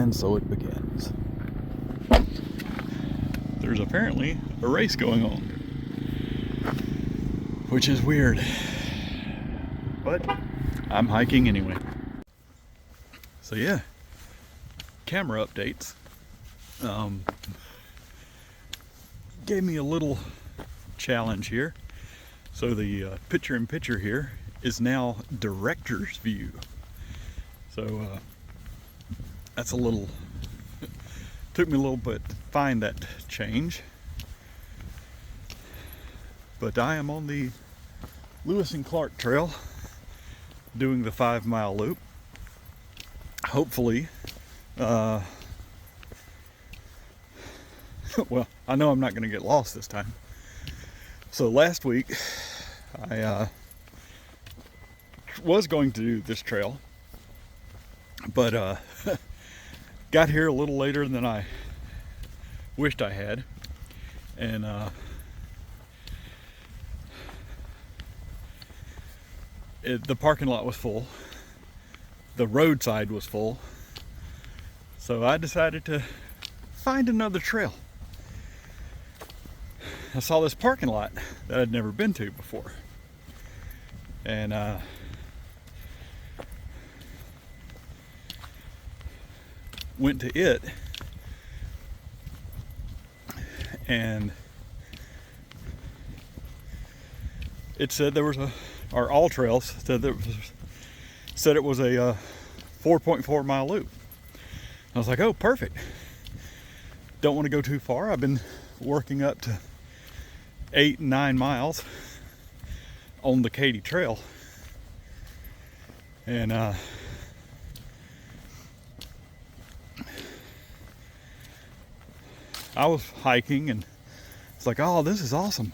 And so it begins. There's apparently a race going on, which is weird, but I'm hiking anyway. So yeah, camera updates. Gave me a little challenge here. So the picture-in-picture here is now director's view. So that's a little, took me a little bit to find that change. But I am on the Lewis and Clark Trail doing the 5-mile loop. Hopefully, well, I know I'm not going to get lost this time. So last week, I was going to do this trail, but got here a little later than I wished I had, and the parking lot was full, the roadside was full, so I decided to find another trail. I saw this parking lot that I'd never been to before, and went to it, and it said there was or all trails said it was a 4.4 mile loop. I was like, oh, perfect. Don't want to go too far. I've been working up to 8 and 9 miles on the Katy Trail, and I was hiking, and it's like, oh, this is awesome.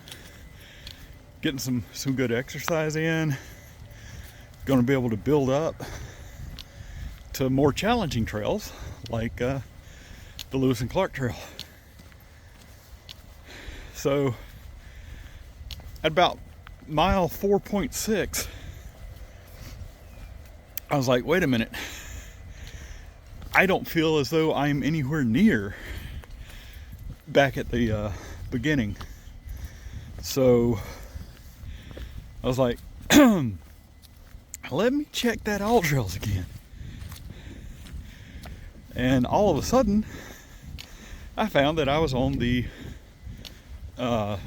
Getting some good exercise in. Going to be able to build up to more challenging trails like the Lewis and Clark Trail. So at about mile 4.6, I was like, wait a minute. I don't feel as though I'm anywhere near back at the beginning. So I was like, let me check that all trails again. And all of a sudden, I found that I was on the I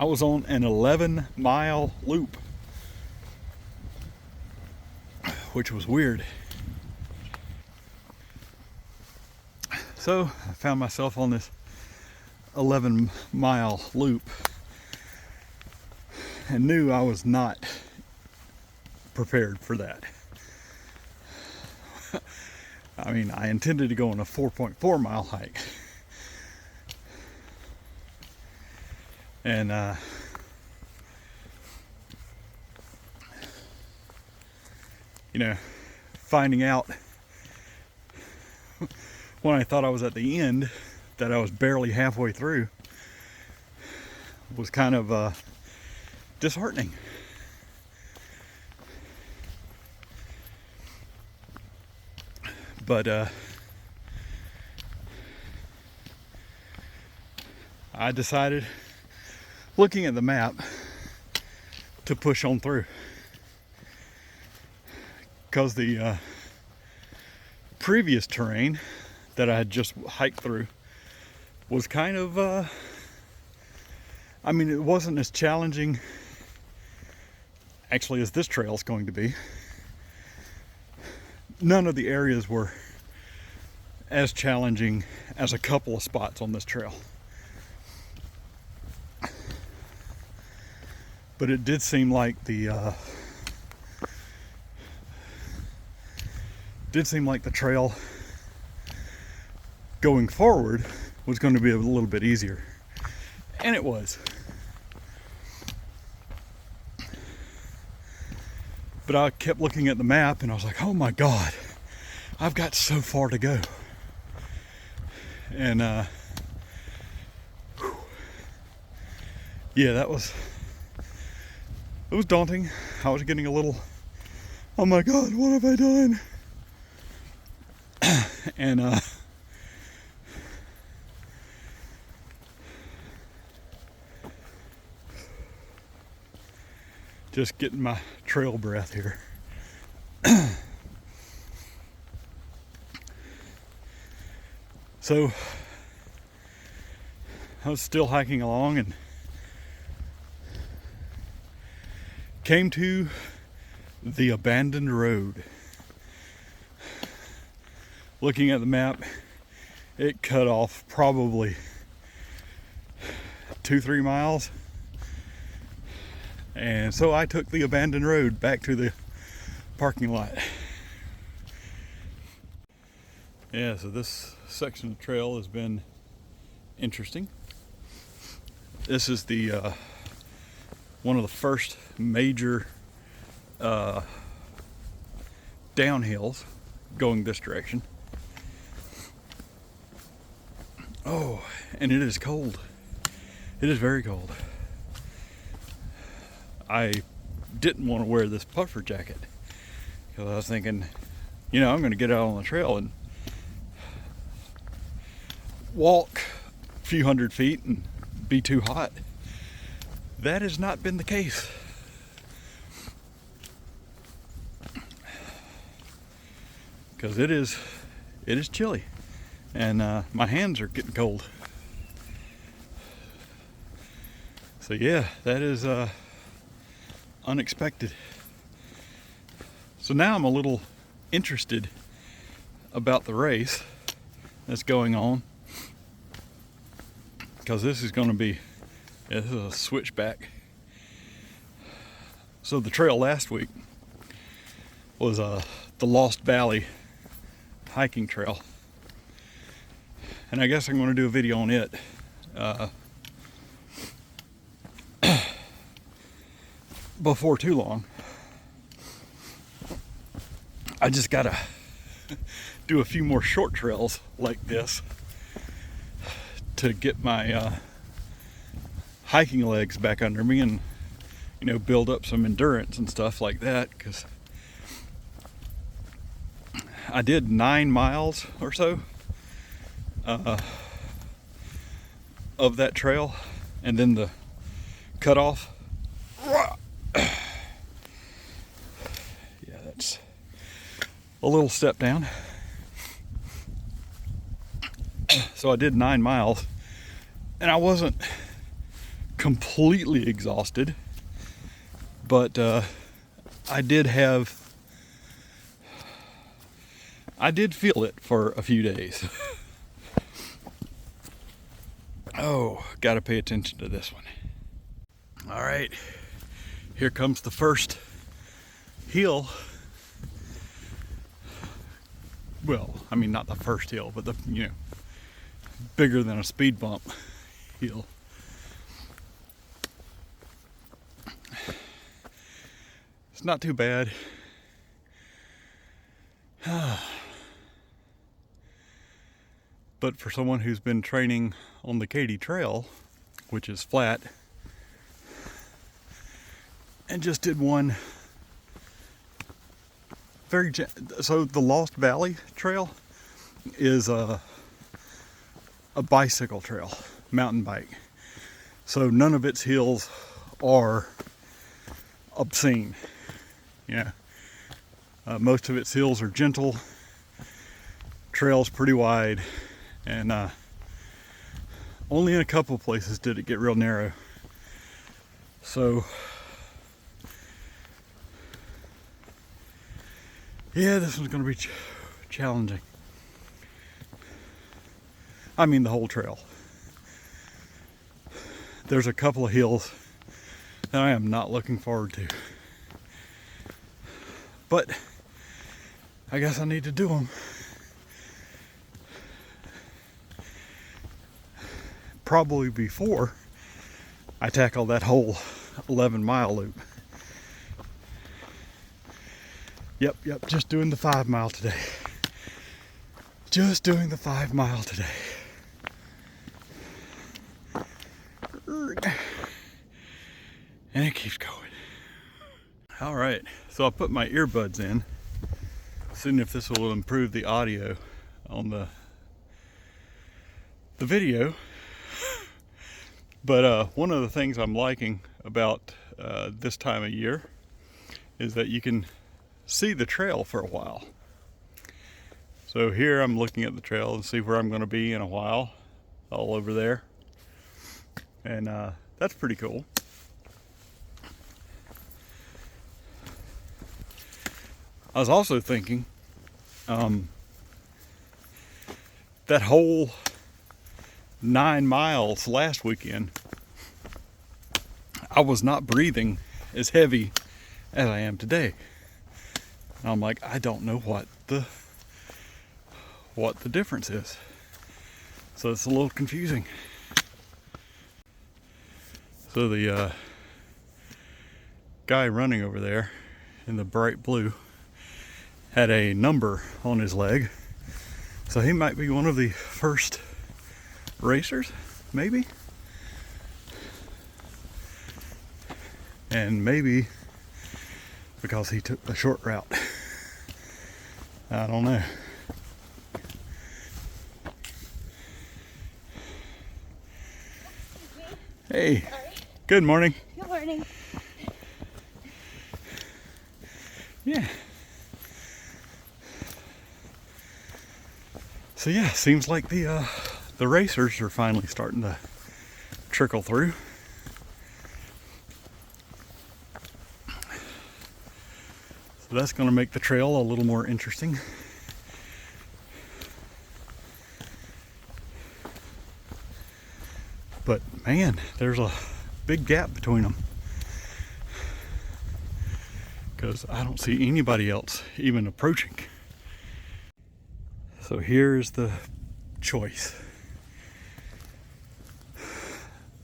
was on an 11-mile loop, which was weird. So I found myself on this 11-mile loop and knew I was not prepared for that. I mean, I intended to go on a 4.4 mile hike. And you know, finding out when I thought I was at the end that I was barely halfway through was kind of disheartening. But I decided, looking at the map, to push on through, because the previous terrain that I had just hiked through was kind of I mean, it wasn't as challenging actually as this trail is going to be. None of the areas were as challenging as a couple of spots on this trail. But it did seem like the trail going forward was going to be a little bit easier. And it was. But I kept looking at the map and I was like, oh my God, I've got so far to go. And yeah, it was daunting. I was getting a little, oh my God, what have I done? And just getting my trail breath here. So I was still hiking along and came to the abandoned road. Looking at the map, it cut off probably 2-3 miles. And so I took the abandoned road back to the parking lot. Yeah, so this section of trail has been interesting. This is the one of the first major downhills going this direction. Oh, and it is cold. It is very cold. I didn't want to wear this puffer jacket because I was thinking, you know, I'm going to get out on the trail and walk a few hundred feet and be too hot. That has not been the case. Because it is chilly, and my hands are getting cold. So yeah, that is unexpected. So now I'm a little interested about the race that's going on, because this is going to be, this is a switchback. So the trail last week was the Lost Valley hiking trail, and I guess I'm going to do a video on it before too long. I just gotta do a few more short trails like this to get my hiking legs back under me, and you know, build up some endurance and stuff like that, because I did 9 miles or so of that trail, and then the cutoff. Yeah, that's a little step down. So I did 9 miles, and I wasn't completely exhausted, but I did feel it for a few days. Oh, gotta pay attention to this one. All right, here comes the first hill. Well, I mean, not the first hill, but the, you know, bigger than a speed bump hill. It's not too bad. But for someone who's been training on the Katy Trail, which is flat, and just did one so the Lost Valley Trail is a bicycle trail, mountain bike. So none of its hills are obscene. Yeah, most of its hills are gentle. Trail's pretty wide, and only in a couple places did it get real narrow. So yeah, this one's going to be challenging. I mean, the whole trail. There's a couple of hills that I am not looking forward to, but I guess I need to do them. Probably before I tackle that whole 11-mile loop. Yep, just doing the 5 mile today. Just doing the 5 mile today. And it keeps going. All right, so I put my earbuds in, seeing if this will improve the audio on the video. But one of the things I'm liking about this time of year is that you can see the trail for a while. So here I'm looking at the trail and see where I'm going to be in a while, all over there. And that's pretty cool. I was also thinking, that whole 9 miles last weekend, I was not breathing as heavy as I am today. And I'm like, I don't know what the difference is. So it's a little confusing. So the guy running over there in the bright blue had a number on his leg. So he might be one of the first racers, maybe. And maybe because he took the short route. I don't know. Hey, Sorry. good morning. Good morning. Yeah. So yeah, seems like the racers are finally starting to trickle through. So that's going to make the trail a little more interesting. But man, there's a big gap between them, because I don't see anybody else even approaching. So here's the choice.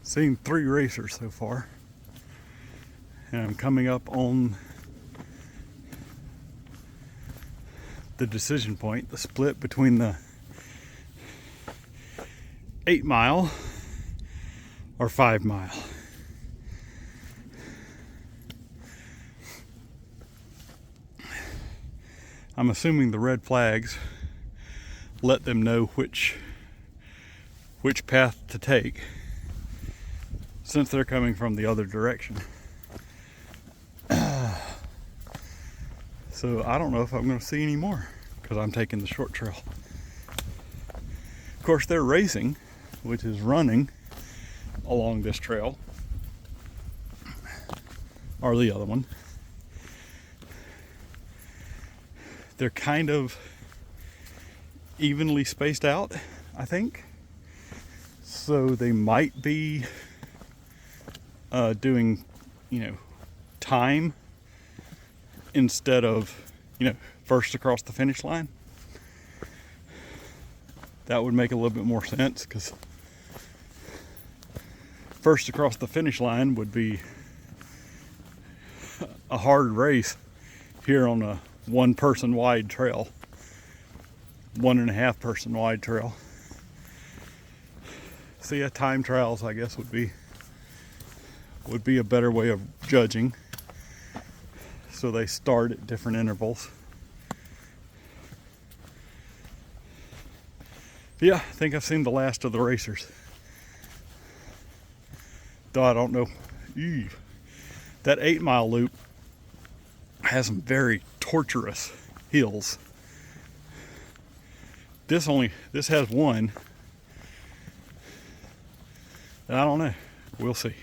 Seen 3 racers so far, and I'm coming up on the decision point, the split between the 8 mile or 5 mile. I'm assuming the red flags let them know which path to take, since they're coming from the other direction. So I don't know if I'm going to see any more, because I'm taking the short trail. Of course, they're racing, which is running along this trail, or the other one. They're kind of evenly spaced out, I think. So they might be doing, time instead of, first across the finish line. That would make a little bit more sense, because first across the finish line would be a hard race here on a 1 person wide trail, 1.5 person wide trail. So yeah, time trials, I guess, would be a better way of judging. So they start at different intervals. Yeah, I think I've seen the last of the racers. Though I don't know. Ew. That 8 mile loop has some very torturous hills. This has one. And I don't know. We'll see.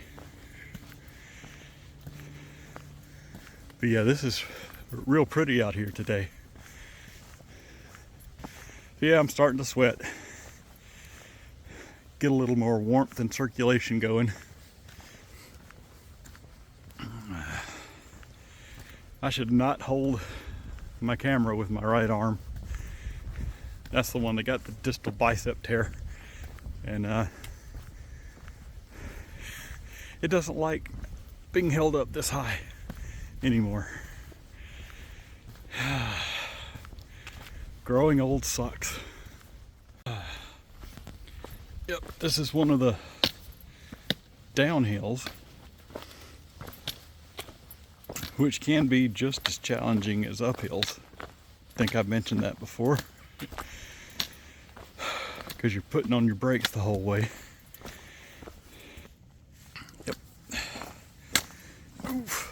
But yeah, this is real pretty out here today. Yeah, I'm starting to sweat. Get a little more warmth and circulation going. I should not hold my camera with my right arm. That's the one that got the distal bicep tear. And it doesn't like being held up this high anymore. Growing old sucks. Yep, this is one of the downhills, which can be just as challenging as uphills. I think I've mentioned that before. because you're putting on your brakes the whole way. Yep. Oof.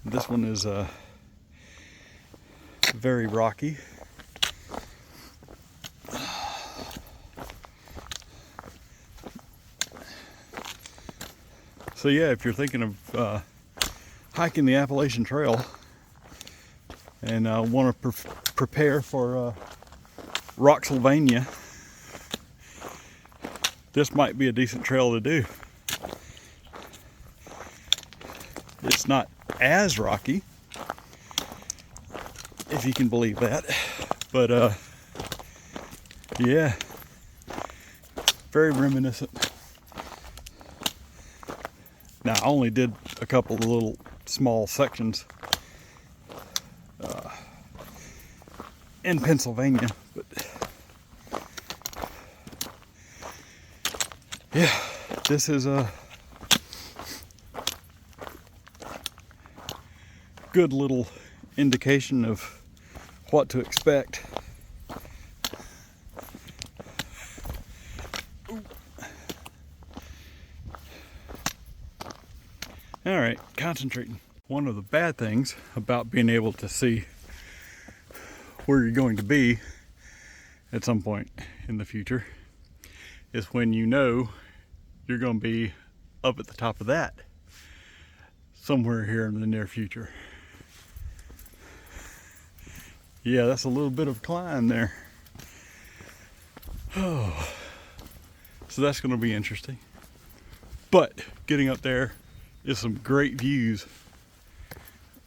This one is very rocky. So yeah, if you're thinking of hiking the Appalachian Trail and want to prepare for Rocksylvania, this might be a decent trail to do. It's not as rocky, if you can believe that, but yeah, very reminiscent. Now, I only did a couple of little small sections in Pennsylvania, but yeah, this is a good little indication of what to expect. All right, concentrating. One of the bad things about being able to see where you're going to be at some point in the future is when you know you're going to be up at the top of that somewhere here in the near future. Yeah, that's a little bit of a climb there. Oh, so that's going to be interesting. But getting up there is some great views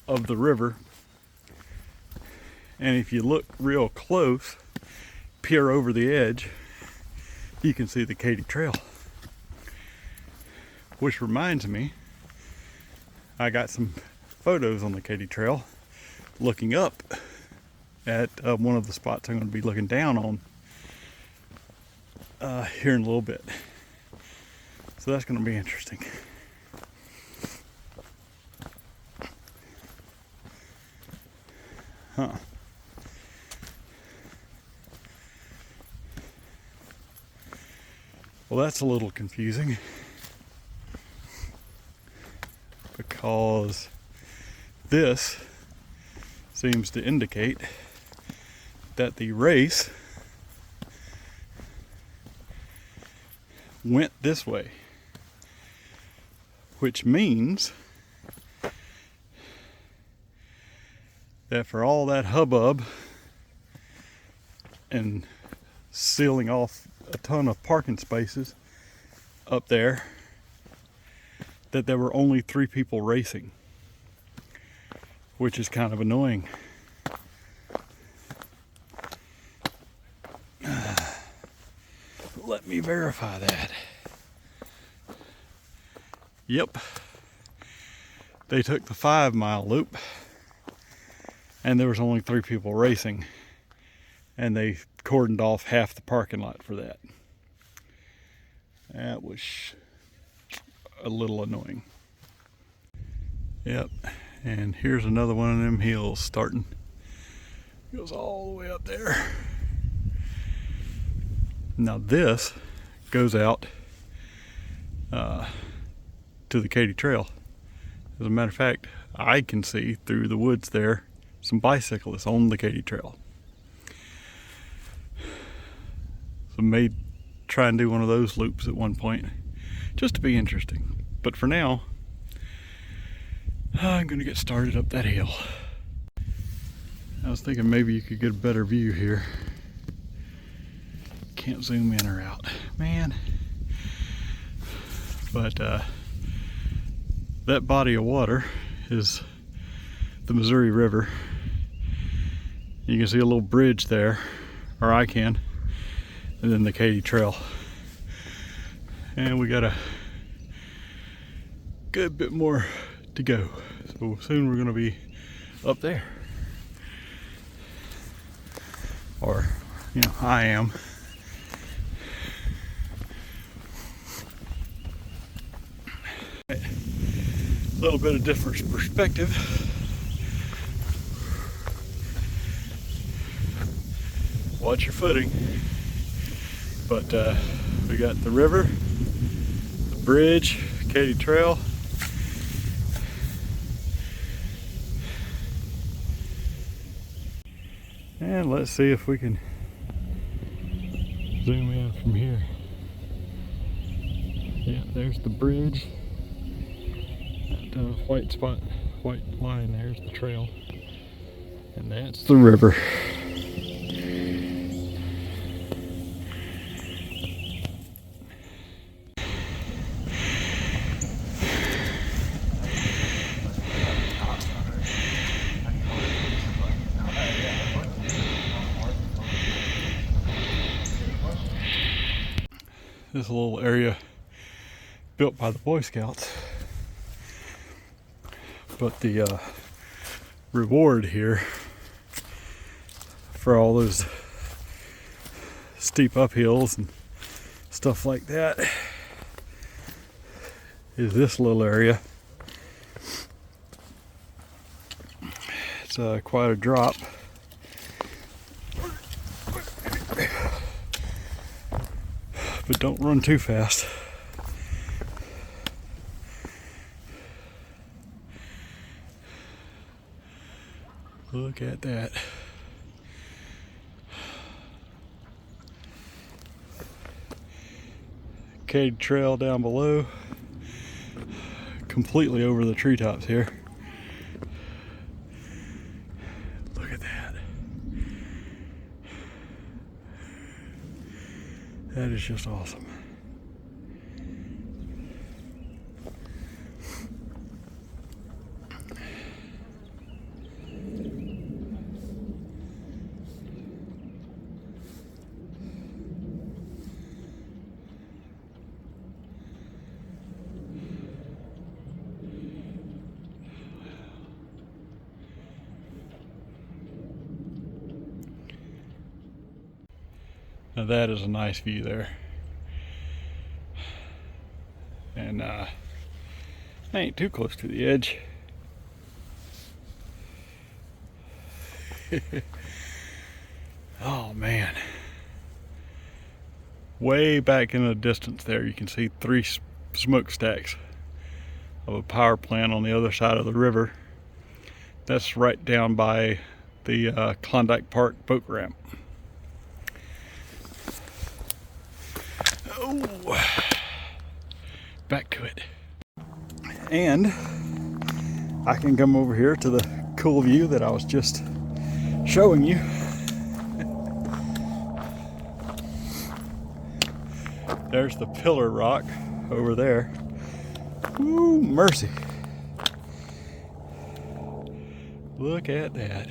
of the river. And if you look real close, peer over the edge, you can see the Katy Trail. Which reminds me, I got some photos on the Katy Trail looking up at one of the spots I'm going to be looking down on here in a little bit. So that's going to be interesting. Huh. Well, that's a little confusing because this seems to indicate that the race went this way, which means that for all that hubbub and sealing off a ton of parking spaces up there, that there were only 3 people racing, which is kind of annoying. Let me verify that. Yep, they took the 5-mile loop and there was only 3 people racing, and they cordoned off half the parking lot for that. That was a little annoying. Yep, and here's another one of them hills starting. Goes all the way up there. Now this goes out to the Katy Trail. As a matter of fact, I can see through the woods there some bicyclists on the Katy Trail. So may try and do one of those loops at one point, just to be interesting. But for now, I'm gonna get started up that hill. I was thinking maybe you could get a better view here. Can't zoom in or out, man. But that body of water is the Missouri River. You can see a little bridge there, or I can, and then the Katy Trail. And we got a good bit more to go. So soon we're gonna be up there. Or, you know, I am. A little bit of different perspective. Watch your footing. But we got the river, the bridge, Katy Trail. And let's see if we can zoom in from here. Yeah, there's the bridge. That white spot, white line, there's the trail. And that's the river. This little area built by the Boy Scouts, but the reward here for all those steep uphills and stuff like that is this little area. It's quite a drop. But don't run too fast. Look at that. Katy Trail down below, completely over the treetops here. Look at that. That is just awesome. Now that is a nice view there. And I ain't too close to the edge. Oh man. Way back in the distance there you can see 3 smokestacks of a power plant on the other side of the river. That's right down by the Klondike Park boat ramp. Oh, back to it. And I can come over here to the cool view that I was just showing you. There's the pillar rock over there. Ooh, mercy. Look at that.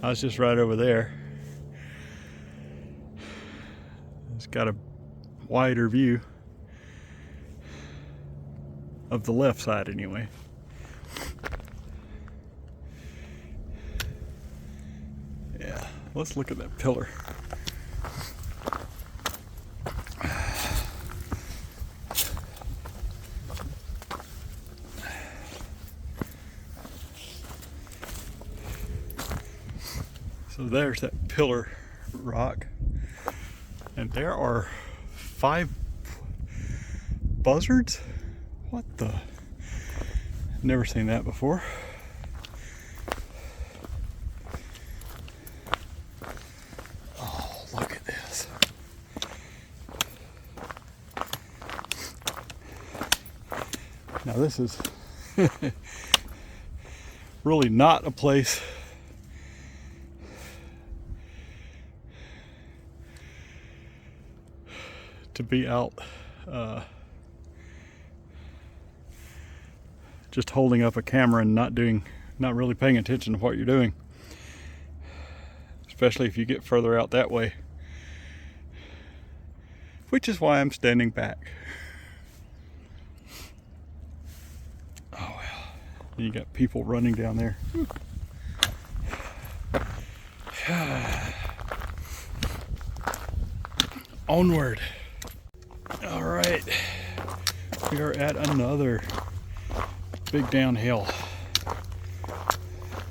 I was just right over there. It's got a wider view of the left side anyway. Yeah, let's look at that pillar. So there's that pillar rock. And there are 5 buzzards? What the? Never seen that before. Oh, look at this. Now this is really not a place to be out just holding up a camera and not really paying attention to what you're doing, especially if you get further out that way, which is why I'm standing back. Oh well, you got people running down there. Onward. All right, we are at another big downhill.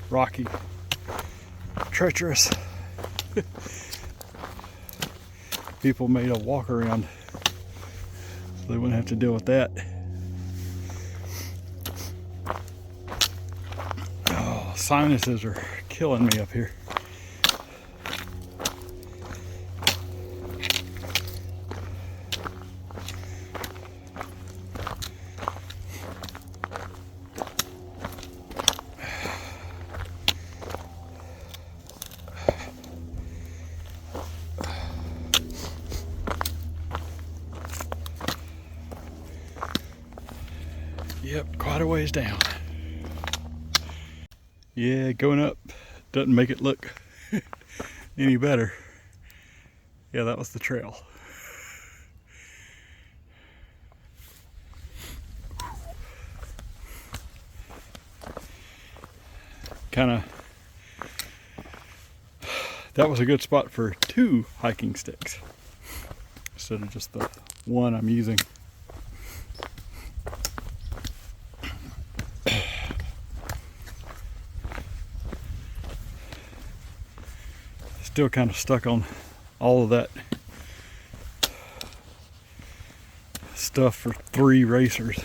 Rocky, treacherous. people made a walk around so they wouldn't have to deal with that. Oh, sinuses are killing me up here. Yep, quite a ways down. Yeah, going up doesn't make it look any better. Yeah, that was the trail. That was a good spot for 2 hiking sticks instead of just the one I'm using. Still kind of stuck on all of that stuff for 3 racers.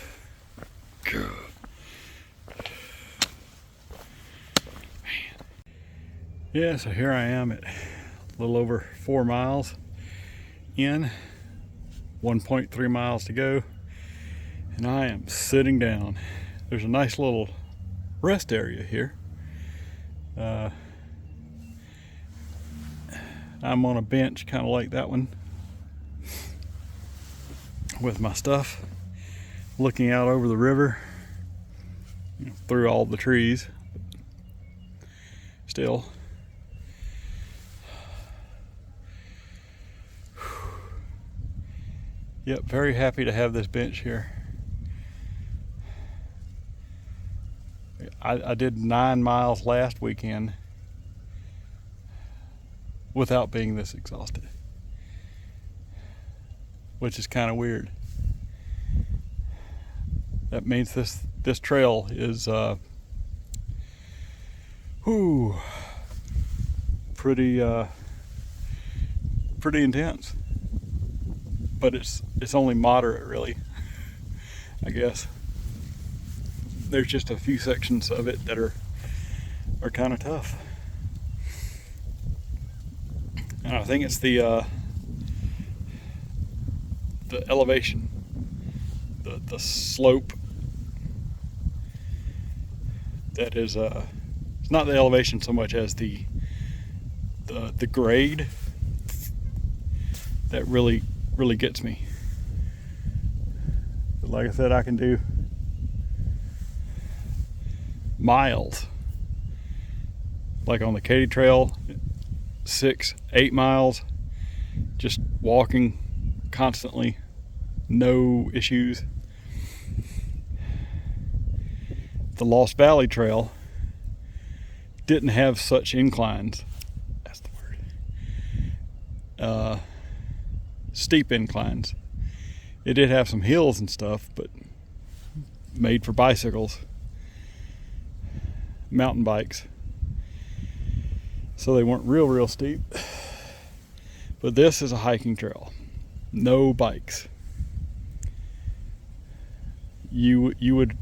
God. Man. Yeah, so here I am at a little over 4 miles in, 1.3 miles to go, and I am sitting down. There's a nice little rest area here. I'm on a bench kind of like that one with my stuff, looking out over the river, through all the trees. Still, yep, very happy to have this bench here. I did 9 miles last weekend without being this exhausted, which is kind of weird. That means this trail is pretty intense, but it's only moderate, really. I guess there's just a few sections of it that are kind of tough. And I think it's the elevation, the slope that is it's not the elevation so much as the grade that really gets me. But like I said, I can do miles, like on the Katy Trail, 6-8 miles, just walking constantly, no issues. The Lost Valley Trail didn't have such inclines. That's the word. Steep inclines. It did have some hills and stuff, but made for bicycles, mountain bikes. So they weren't real steep. But this is a hiking trail. No bikes. You would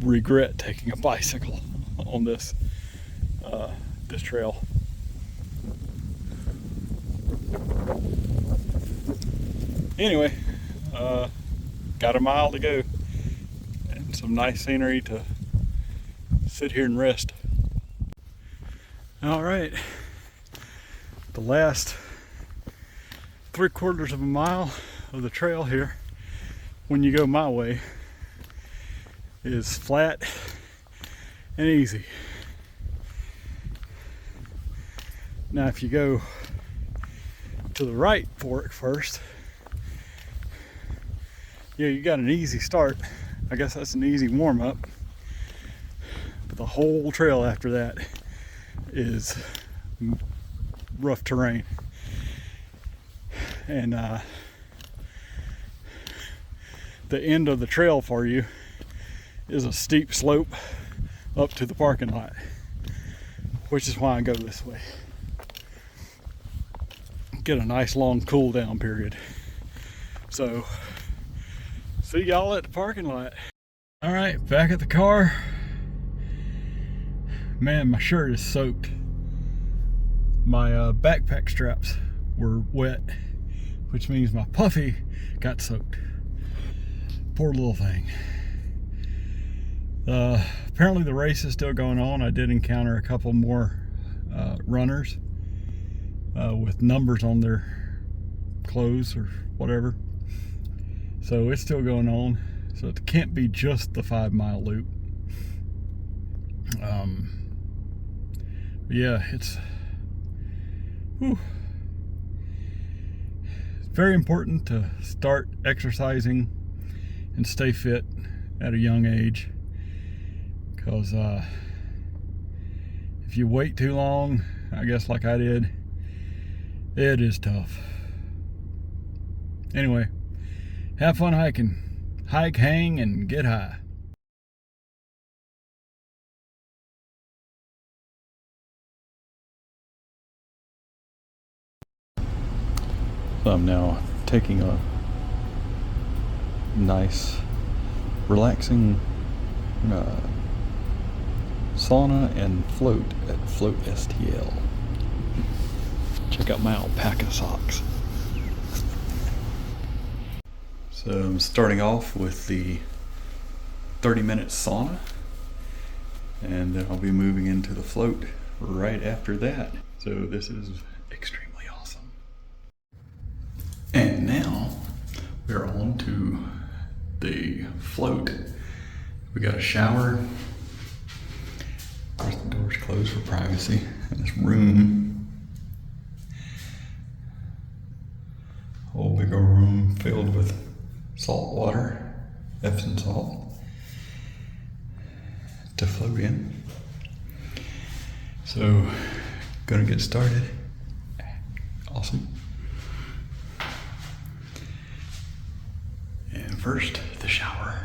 regret taking a bicycle on this trail. Anyway, got a mile to go and some nice scenery to sit here and rest. All right, the last 3/4 of a mile of the trail here, when you go my way, is flat and easy. Now if you go to the right fork first, yeah, you got an easy start. I guess that's an easy warm-up. But the whole trail after that is rough terrain. And the end of the trail for you is a steep slope up to the parking lot, which is why I go this way. get a nice long cool down period. So, see y'all at the parking lot. All right, back at the car. Man, my shirt is soaked. My backpack straps were wet, which means my puffy got soaked. Poor little thing. Apparently the race is still going on. I did encounter a couple more runners with numbers on their clothes or whatever. So it's still going on. So it can't be just the 5 mile loop. Yeah, it's very important to start exercising and stay fit at a young age, because if you wait too long, I guess like I did, it is tough. Anyway, have fun hiking. Hike, hang, and get high. So I'm now taking a nice, relaxing sauna and float at Float STL. Check out my alpaca socks. So I'm starting off with the 30-minute sauna, and then I'll be moving into the float right after that. So this is extremely awesome. And now we're on to the float. We got a shower. Of course, the door's closed for privacy in this room. Whole big old room filled with salt water, Epsom salt, to float in. So, gonna get started. Awesome. And first, the shower.